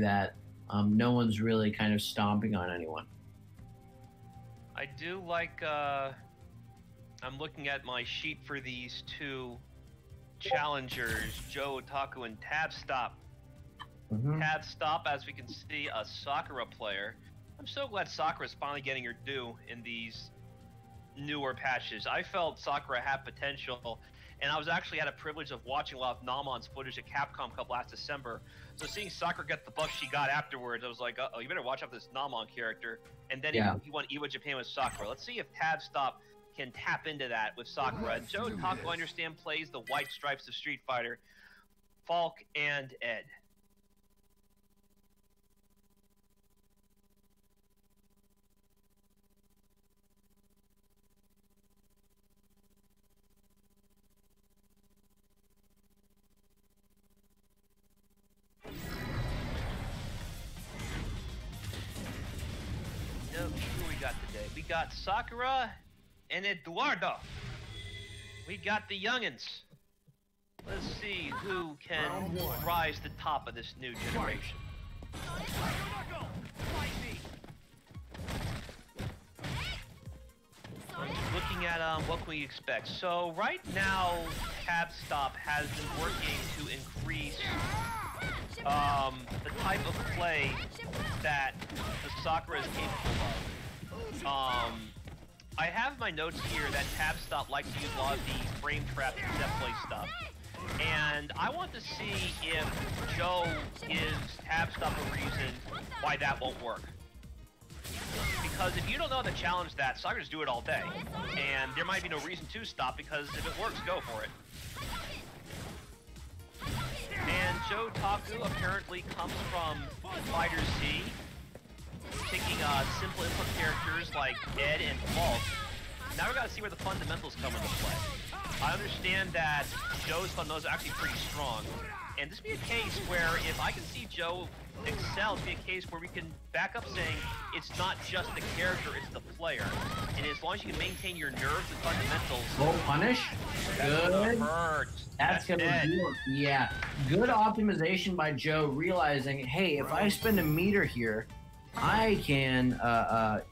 that no one's really kind of stomping on anyone. I do like, I'm looking at my sheet for these two challengers, JoeOtaku and Tabstop. Tabstop, as we can see, a Sakura player. I'm so glad Sakura is finally getting her due in these newer patches. I felt Sakura had potential, and I was actually had a privilege of watching a lot of Namon's footage at Capcom Cup last December. So seeing Sakura get the buff she got afterwards, I was like, uh-oh, you better watch out for this Namon character. And then he won Evo Japan with Sakura. Let's see if Tabstop can tap into that with Sakura. JoeOtaku, I understand, plays the white stripes of Street Fighter, Falk and Ed. Who we got today? We got Sakura and Eduardo. We got the youngins. Let's see who can rise to the top of this new generation. Looking at what can we expect? So right now, Tabstop has been working to increase the type of play that the Sakura is capable of. I have my notes here that Tabstop likes to use a lot of the frame trap and set play stuff. And I want to see if Joe gives Tabstop a reason why that won't work. Because if you don't know how to challenge that, Sakura's do it all day. And there might be no reason to stop, because if it works, go for it. And JoeOtaku apparently comes from Fighter Z, picking simple input characters like Ed and Falk. Now we gotta see where the fundamentals come into play. I understand that Joe's fundamentals are actually pretty strong, and this would be a case where if I can see Joe excel, it'd be a case where we can back up saying it's not just the character, it's the player. And as long as you can maintain your nerves and fundamentals... Low punish. Good. That's gonna work. Yeah. Good optimization by Joe, realizing, hey, if I spend a meter here, I can I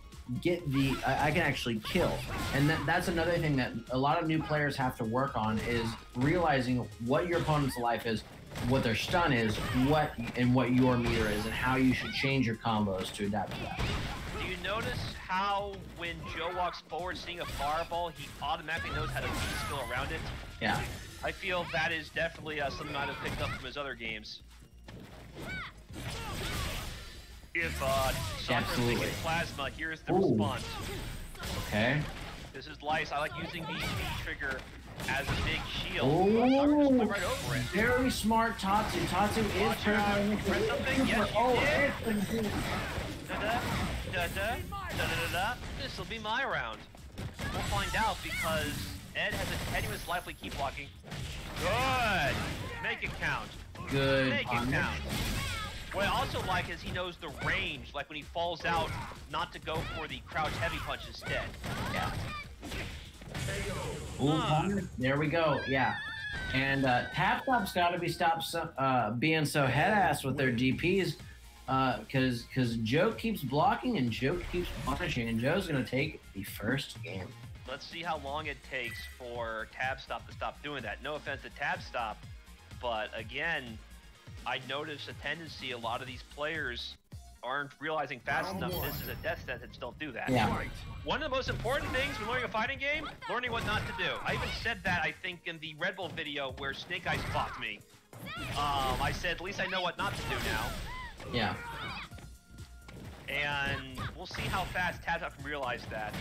can actually kill. And that's another thing that a lot of new players have to work on, is realizing what your opponent's life is, what their stun is, what your meter is, and how you should change your combos to adapt to that. Do you notice how when Joe walks forward seeing a fireball, he automatically knows how to skill around it? Yeah. I feel that is definitely something I have picked up from his other games. If Sakura's thinking plasma, here's the response. Okay. This is Lice. I like using the V trigger as a big shield. Oh, just right over it. Very smart Tatsu. Tatsu is turning into something. Yes, you did. This will be my round. We'll find out, because Ed has a tenuous life. We keep walking. Good. Make it count. Good. Make it count. What I also like is he knows the range, like when he falls out, not to go for the crouch heavy punch instead. Yeah. Ooh, there we go. Yeah. And Tabstop's got to be stopped being so head-ass with their DPs, because Joe keeps blocking and Joe keeps punishing, and Joe's going to take the first game. Let's see how long it takes for Tabstop to stop doing that. No offense to Tabstop, but again, I notice a tendency, a lot of these players aren't realizing fast enough this is a death sentence, don't do that. Yeah. One of the most important things when learning a fighting game, learning what not to do. I even said that, I think, in the Red Bull video where Snake Eyes fought me. I said, at least I know what not to do now. Yeah. And we'll see how fast Tabstop can realize that.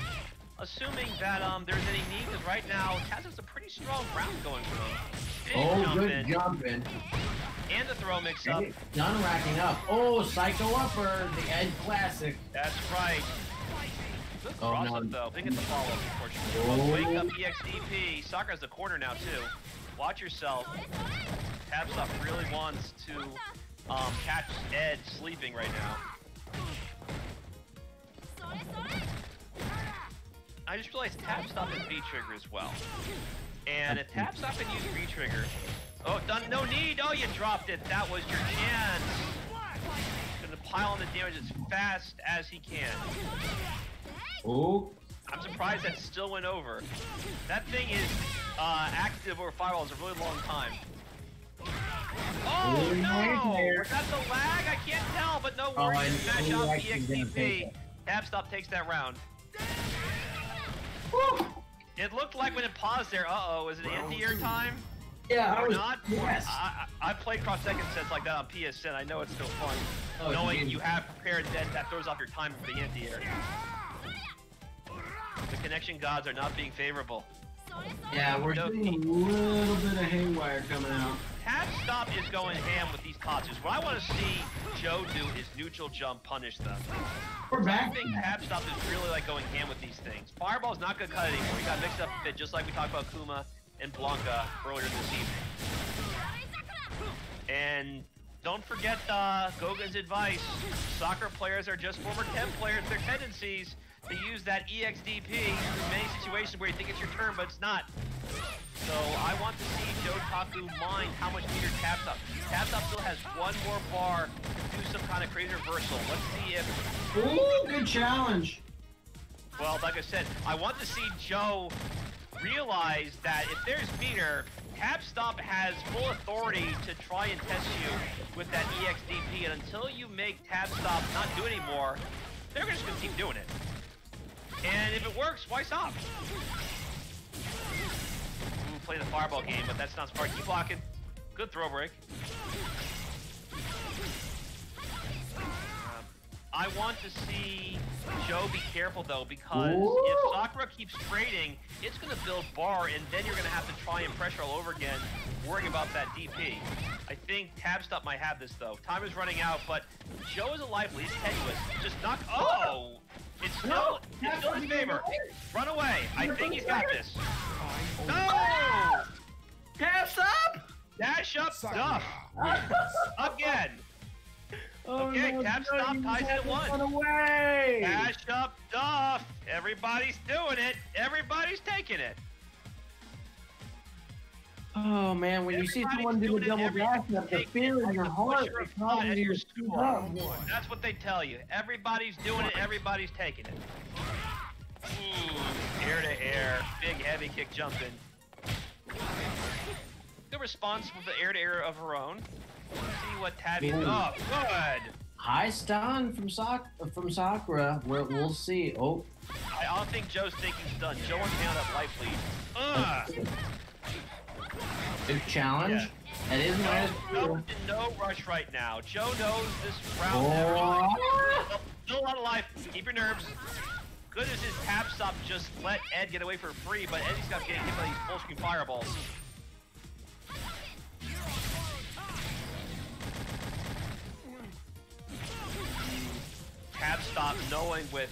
Assuming that there's any need, because right now, Tabstop's a pretty strong round going for him. Good jumping. And the throw mix-up. Done racking up. Oh, Psycho Upper, the Ed Classic. That's right. Good cross-up, though. Didn't get the follow-up, unfortunately. Wake up EXDP. Sakura has the corner now, too. Watch yourself. Tabstop really wants to catch Ed sleeping right now. I just realized Tabstop has V-Trigger as well. And if Tabstop can use V-Trigger... Oh, done. No need. Oh, you dropped it. That was your chance. pile on the damage as fast as he can. Oh. I'm surprised that still went over. That thing is active over fireballs a really long time. Oh no! Was that the lag? I can't tell, but no worries. Smash out the EXDP. Tabstop takes that round. Woo. It looked like when it paused there, is it anti-air time? Yeah, or not? Yes. I've played cross-second sets like that on PSN. I know it's still fun. Knowing you have prepared, then that throws off your time for the anti-air. The connection gods are not being favorable. Yeah, we're seeing a little bit of haywire coming out. Tabstop is going ham with these posses. What I want to see Joe do is neutral jump punish them. We're back. I think Tabstop is really like going ham with these things. Fireball's not going to cut anymore. You got to mix up a bit, just like we talked about Kuma and Blanca earlier this evening. And don't forget Goga's advice. Soccer players are just former Chem players. Their tendencies to use that EXDP in many situations where you think it's your turn, but it's not. So I want to see JoeOtaku mind how much meter Tabstop. Tabstop still has one more bar to do some kind of crazy reversal. Let's see if... Ooh, good challenge. Well, like I said, I want to see Joe realize that if there's meter, Tabstop has full authority to try and test you with that EXDP, and until you make Tabstop not do it anymore, they're just gonna keep doing it. And if it works, why stop? Ooh, play the fireball game, but that's not smart. Keep blocking. Good throw break. I want to see Joe be careful though, because if Sakura keeps trading, it's going to build bar, and then you're going to have to try and pressure all over again, worrying about that DP. I think Tabstop might have this though. Time is running out, but Joe is a lively. He's tenuous. Just knock. Oh! It's still in his favor. Run away. I think he's got this. No! Tabstop! Dash up stuff. Again. Okay, Tabstop ties it at one. Away. Dash up stuff. Everybody's doing it. Everybody's taking it. Oh man, when you see someone do a double dash up, the fear in your heart is causing you to speed up. That's what they tell you. Everybody's doing it. Everybody's taking it. Ooh, air to air. Big heavy kick jumping. Good response with the air to air of her own. Let's see what Tabby's. Oh, good. High stun from Sakura. We'll see. Oh. I don't think Joe's thinking done. Joe wants to handle that life lead. Big challenge. Yeah. That is nice. No rush right now. Joe knows this round. Still a lot of life. Keep your nerves. Good as his Tabstop just let Ed get away for free, but Eddie's got getting hit by these full screen fireballs. Tabstop knowing with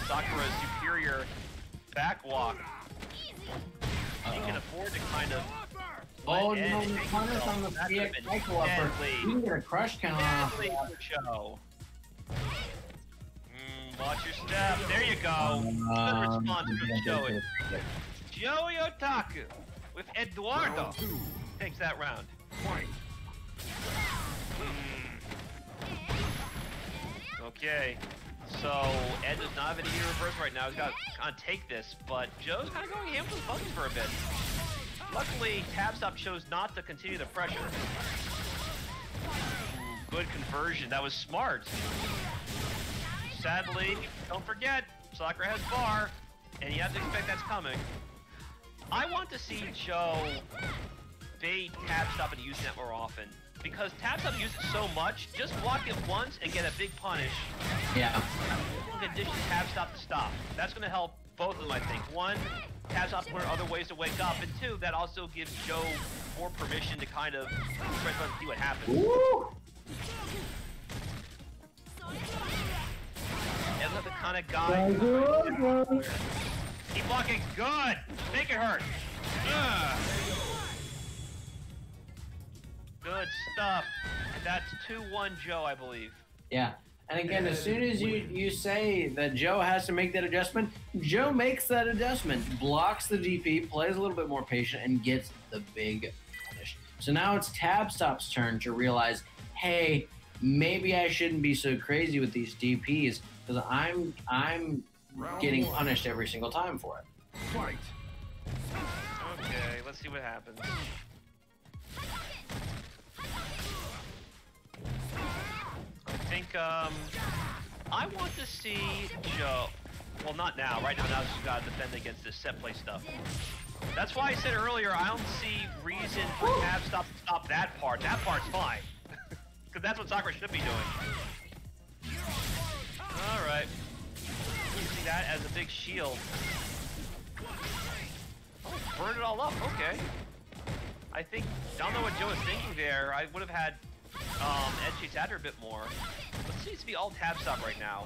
Sakura's superior backwalk, he can afford to kind of. Oh no, the punish on the CX cycle upper. You can get a crush count off. Watch your step. There you go. Good response from Joey. JoeOtaku with Eduardo takes that round. Okay, so Ed does not have any reverse right now. He's got to kind of take this, but Joe's kind of going ham with the buttons for a bit. Luckily, Tabstop chose not to continue the pressure. Ooh, good conversion. That was smart. Sadly, don't forget, Sakura has bar, and you have to expect that's coming. I want to see Joe bait Tabstop and use that more often. Because Tabstop uses it so much, just block it once and get a big punish. Yeah. Condition Tabstop to stop. That's going to help both of them, I think. One, Tabstop learn other ways to wake up, and two, that also gives Joe more permission to kind of try to see what happens. Woo! And look, the kind of guy. Keep blocking. Good. Make it hurt. Good stuff. And that's 2-1 Joe, I believe. Yeah. And again, as soon as you say that Joe has to make that adjustment, Joe makes that adjustment, blocks the DP, plays a little bit more patient, and gets the big punish. So now it's Tabstop's turn to realize, hey, maybe I shouldn't be so crazy with these DPs because I'm getting punished every single time for it. Fight. Okay, let's see what happens. I think I want to see Joe. Well, not now. Right now, she's got to defend against this set play stuff. That's why I said earlier I don't see reason for Tabstop to stop that part. That part's fine. Because that's what Sakura should be doing. Alright. Using that as a big shield. Oh, burn it all up. Okay. I think, I don't know what Joe was thinking there. I would have had Ed chase at her a bit more. But it seems to be all Tabstop right now.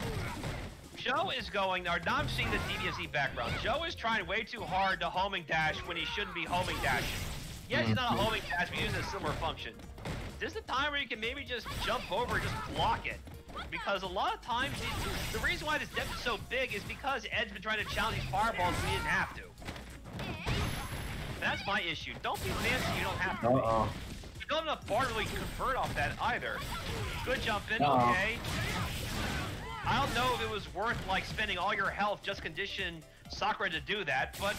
Joe is going, or now I'm seeing the DBFZ background. Joe is trying way too hard to homing dash when he shouldn't be homing dashing. Yes, he's not a homing dash, but he uses a similar function. This is a time where you can maybe just jump over and just block it. Because a lot of times, the reason why this depth is so big is because Ed's been trying to challenge these fireballs when he didn't have to. That's my issue. Don't be fancy, you don't have to be. You don't have enough bar to really convert off that either. Good jump in, okay. I don't know if it was worth like spending all your health just condition Sakura to do that, but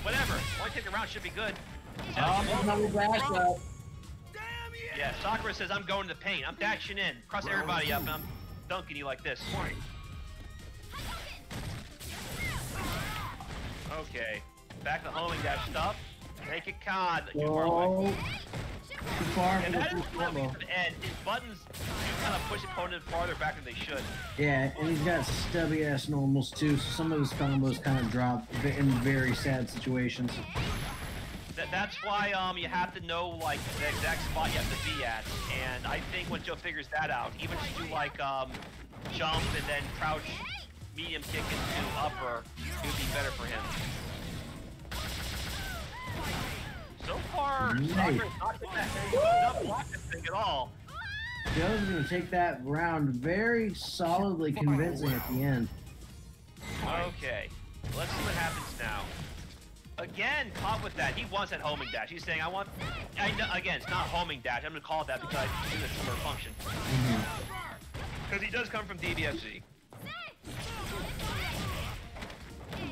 whatever. Only take the round should be good. Yeah, Sakura says I'm going to the paint. I'm dashing in, cross everybody up, and I'm dunking you like this. Okay, back to homing dash stuff. Make it con. Too far. And that is the problem with Ed. His buttons do kind of push opponent farther back than they should. Yeah, and he's got stubby ass normals too, so some of his combos kind of drop in very sad situations. That's why you have to know like the exact spot you have to be at. And I think when Joe figures that out, even if you do like jump and then crouch, medium kick into upper, it would be better for him. So far, Sakura's not block this thing at all. Joe's going to take that round very solidly convincing at the end. Okay, let's see what happens now. Again, caught with that. He wants that homing dash. He's saying, again, it's not homing dash. I'm going to call it that because I do a similar function. Because he does come from DBFZ.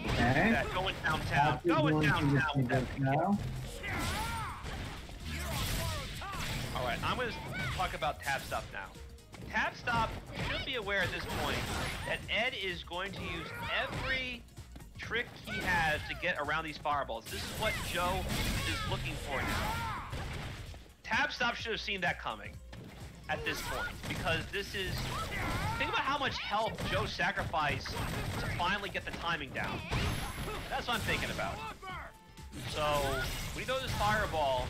Okay. That, going downtown. Going downtown with that. Alright, I'm going to talk about Tabstop now. Tabstop should be aware at this point that Ed is going to use every trick he has to get around these fireballs. This is what Joe is looking for now. Tabstop should have seen that coming at this point, because this is... Think about how much help Joe sacrificed to finally get the timing down. That's what I'm thinking about. So, when you throw this fireball,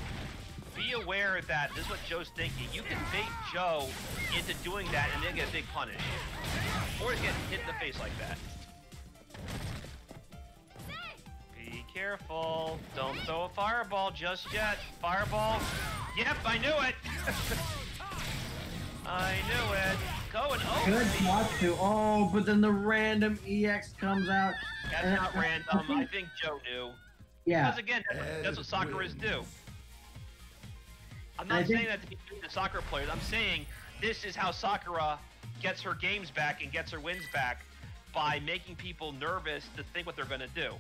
be aware that this is what Joe's thinking. You can bait Joe into doing that and then get a big punish. Or get hit in the face like that. Be careful. Don't throw a fireball just yet. Fireball. Yep, I knew it. I knew it. Going over. Good not to. Oh, but then the random EX comes out. That's not random. I think Joe knew. Yeah. Because again, that's what Sakuras do. I'm not saying that to be mean to soccer players. I'm saying this is how Sakura gets her games back and gets her wins back, by making people nervous to think what they're going to do.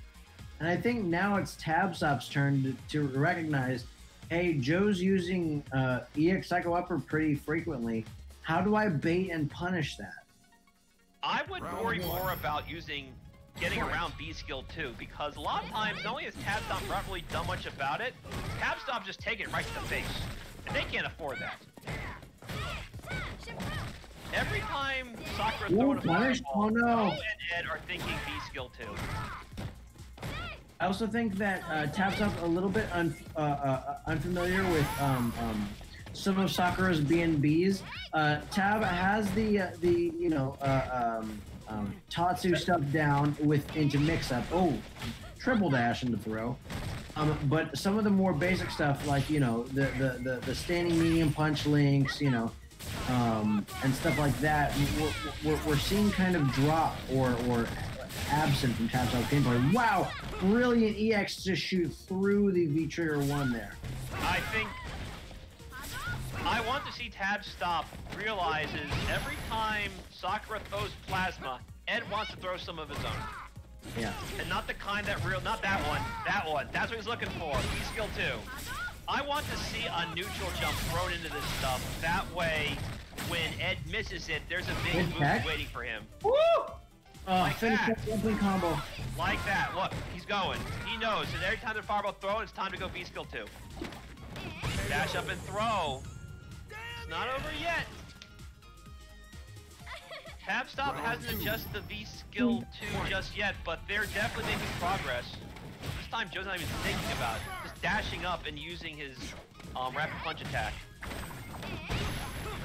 And I think now it's Tabstop's turn to recognize, hey, Joe's using EX Psycho Upper pretty frequently. How do I bait and punish that? I would worry more about getting around B skill too, because a lot of times, not only has Tabstop not really done much about it, Tabstop just take it right to the face, and they can't afford that. Every time Sakura throwing a fireball, Joe and Ed are thinking B skill too. I also think that Tabstop's a little bit unfamiliar with some of Sakura's B&Bs. Tab has the Tatsu stuff down into mix-up. Oh, triple dash into throw. But some of the more basic stuff, like the standing medium punch links, and stuff like that, we're seeing kind of drop or absent from Tabstop gameplay. Wow, brilliant EX to shoot through the V-Trigger 1 there. I think I want to see Tabstop realizes every time Sakura throws plasma, Ed wants to throw some of his own. Yeah. And not the kind not that one. That one. That's what he's looking for. V-skill 2. I want to see a neutral jump thrown into this stuff. That way, when Ed misses it, there's a big boost waiting for him. Woo! Like finish that jumping combo. Like that. Look, he's going. He knows. And every time the fireball thrown, it's time to go V-skill 2. Dash up and throw. It's not over yet. Tabstop hasn't adjusted the V-skill 2 just yet, but they're definitely making progress. This time, Joe's not even thinking about it. Just dashing up and using his rapid punch attack.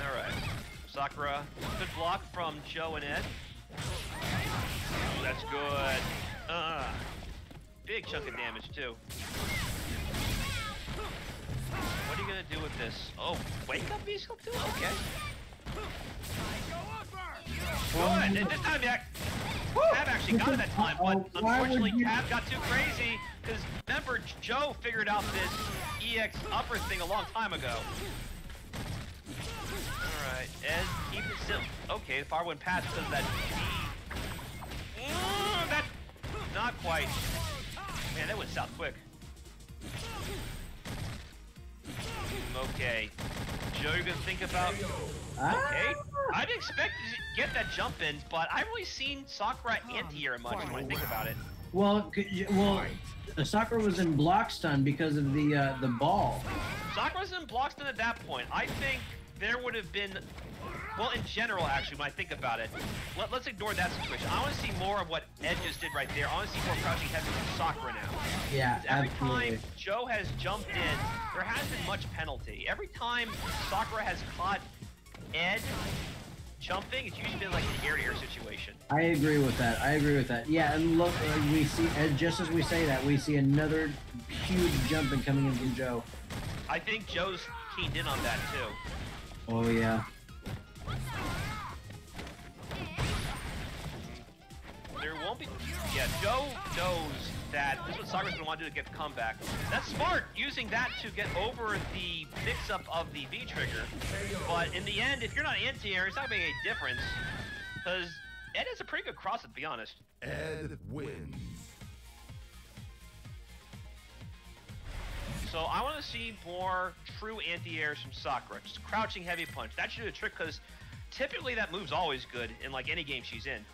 Alright. Sakura. Good block from Joe and Ed. Ooh, that's good. Big chunk of damage, too. What are you gonna do with this? Oh, wake up V-skill 2? Okay. Good, and this time, Tab actually got it that time, but unfortunately Tab got too crazy, because remember, Joe figured out this EX upper thing a long time ago. Alright, Ed, keep it simple. Okay, the fire went past because of that that, not quite. Man, that went south quick. Okay. Joe, you're gonna think about... Okay. I didn't expect to get that jump in, but I haven't really seen Sakura anti-air much when I think about it. Well, Sakura was in block stun because of the ball. Sakura was in block stun at that point. I think there would have been... Well, in general, actually, when I think about it, let's ignore that situation. I want to see more of what Ed just did right there. I want to see more crouching heavy from Sakura now. Yeah, every time Joe has jumped in, there hasn't been much penalty. Every time Sakura has caught Ed jumping, it's usually been like an air-to-air situation. I agree with that. Yeah, and look, we see, just as we say that, we see another huge jumping coming in from Joe. I think Joe's keyed in on that, too. Oh, yeah. There won't be... Yeah, Joe knows that this is what Sakura's going to want to do to get the comeback. That's smart, using that to get over the mix-up of the V-trigger. But in the end, if you're not anti-air, it's not going to make any difference. Because Ed is a pretty good cross, to be honest. Ed wins. So I want to see more true anti-airs from Sakura. Just crouching heavy punch. That should do the trick, because typically that move's always good in like any game she's in.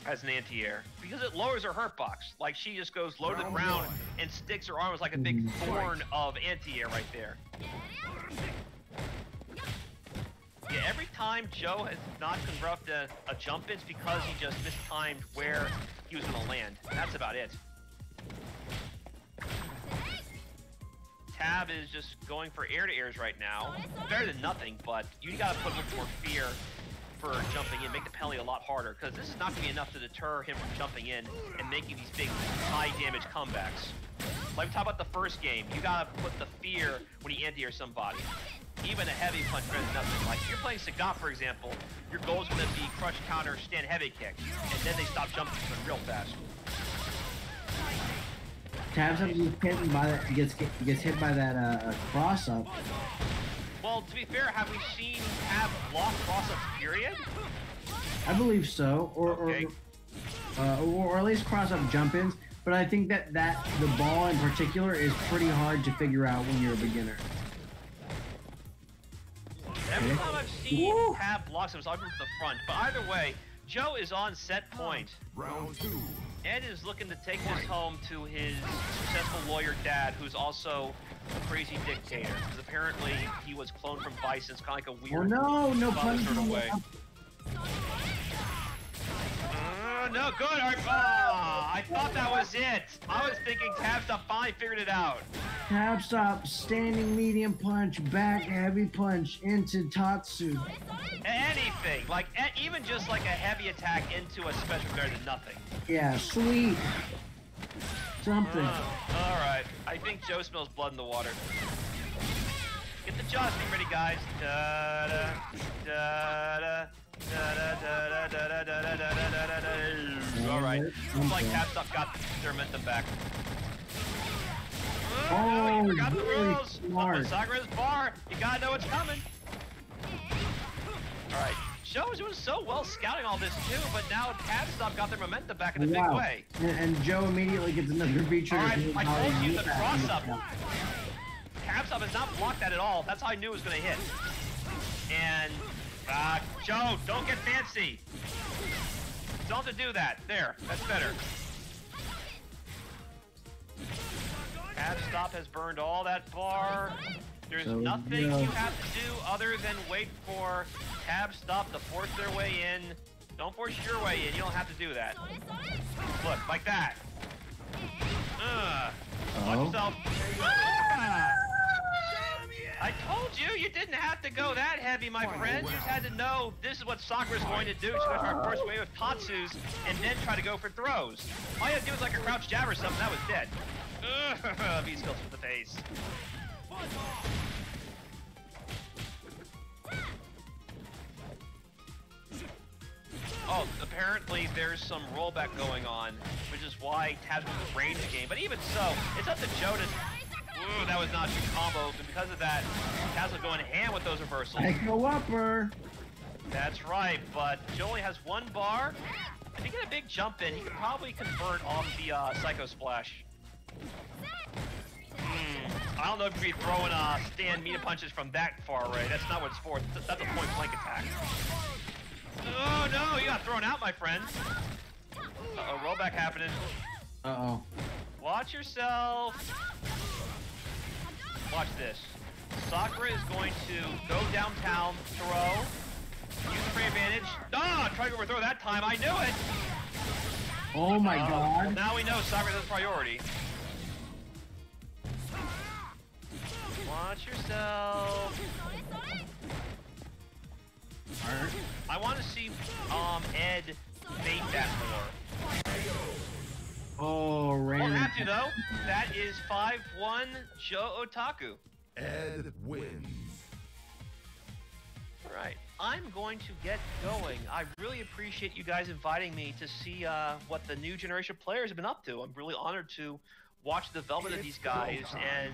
As an anti-air, because it lowers her hurt box. Like she just goes low to the ground and sticks her arm as like a big thorn of anti-air right there. Yeah, every time Joe has not converted a jump, it's because he just mistimed where he was going to land. That's about it. Tab is just going for air-to-airs right now. Better than nothing, but you gotta put a little more fear for jumping in, make the penalty a lot harder, because this is not going to be enough to deter him from jumping in and making these big, high-damage comebacks. Like we talked about the first game, you got to put the fear when you anti-air somebody. Even a heavy punch better than nothing. Like, if you're playing Sagat, for example, your goal is going to be crush, counter, stand heavy kick, and then they stop jumping real fast. Tabstop gets hit by that cross-up. Well, to be fair, have we seen Tab block cross-ups, period? I believe so, or at least cross-up jump-ins. But I think that the ball in particular is pretty hard to figure out when you're a beginner. Every time I've seen Tab blocks him, it's always from the front. But either way, Joe is on set point. Round 2. Ed is looking to take this home to his successful lawyer dad, who's also a crazy dictator. Because apparently he was cloned from Bison. It's kind of like a weird, no pun sort of way. No, good. All right. I thought that was it. I was thinking Tabstop finally figured it out. Tabstop, standing medium punch, back heavy punch into Tatsu. Anything. Like, even just like a heavy attack into a special better than nothing. Yeah, sweet. Something. All right. I think Joe smells blood in the water. Get the jaws thing ready, guys. Da-da, da-da. All right. Looks like Tabstop got their momentum back. Oh, you forgot the very rules. smart. Sakura's bar. You gotta know what's coming. All right. Joe was doing so well scouting all this too, but now Tabstop got their momentum back in a big way. And Joe immediately gets another feature. All right, I told you the cross up. Tabstop has not blocked that at all. That's how I knew it was gonna hit. And Joe, don't get fancy. Don't have to do that. There, that's better. Tabstop has burned all that bar. There's nothing you have to do other than wait for Tabstop to force their way in. Don't force your way in. You don't have to do that. Look, like that. Watch yourself. I told you, you didn't have to go that heavy, my friend. You just had to know this is what Sakura's going to do. She's going to start first wave of Tatsus and then try to go for throws. All you had to do was like a crouch jab or something. That was dead. V-skills for the face. Oh, apparently there's some rollback going on, which is why Taz was the range game. But even so, it's up to Joe to... Ooh, that was not true combo, and because of that, Taz was going ham with those reversals. Echo upper. That's right, but Joe only has one bar. If he get a big jump in, he can probably convert on the Psycho Splash. I don't know if you'd be throwing stand meter punches from that far away. That's not what it's for. That's a point blank attack. Oh no, you got thrown out, my friend. Uh-oh, rollback happening. Uh-oh. Watch yourself. Watch this. Sakura is going to go downtown, throw, use the free advantage. Ah, try to overthrow that time. I knew it. Oh my God. Well, now we know Sakura has priority. Watch yourself. I want to see Ed bait that more. Oh, random. Won't have to though. That is 5-1 JoeOtaku. Ed wins. Alright, I'm going to get going. I really appreciate you guys inviting me to see what the new generation players have been up to. I'm really honored to watch the development of these guys and